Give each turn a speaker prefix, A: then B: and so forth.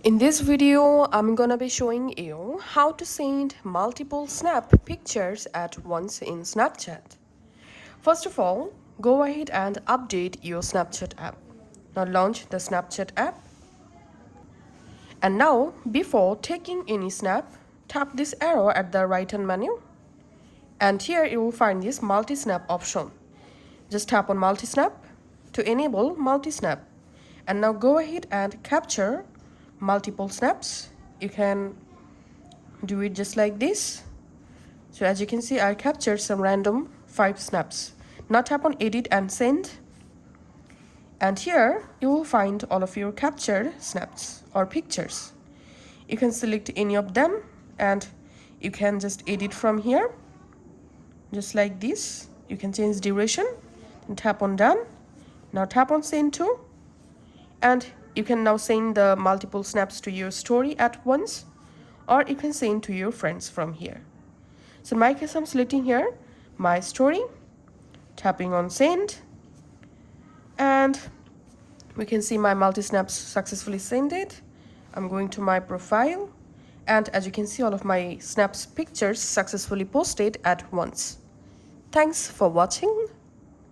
A: In this video, I'm gonna be showing you how to send multiple snap pictures at once in Snapchat. First of all, go ahead and update your Snapchat app. Now launch the Snapchat app. And now, before taking any snap, tap this arrow at the right hand menu. And here you will find this multi-snap option. Just tap on multi-snap to enable multi-snap. And now go ahead and capture multiple snaps. You can do it just like this. So as you can see, I captured some random 5 snaps. Now tap on edit and send. And here you will find all of your captured snaps or pictures. You can select any of them and you can just edit from here. Just like this. You can change duration and tap on done. Now tap on send to. And you can now send the multiple snaps to your story at once, or you can send to your friends from here. So in my case, I'm selecting here my story, tapping on send, and we can see my multi-snaps successfully sent. I'm going to my profile, and as you can see, all of my snaps pictures successfully posted at once. Thanks for watching.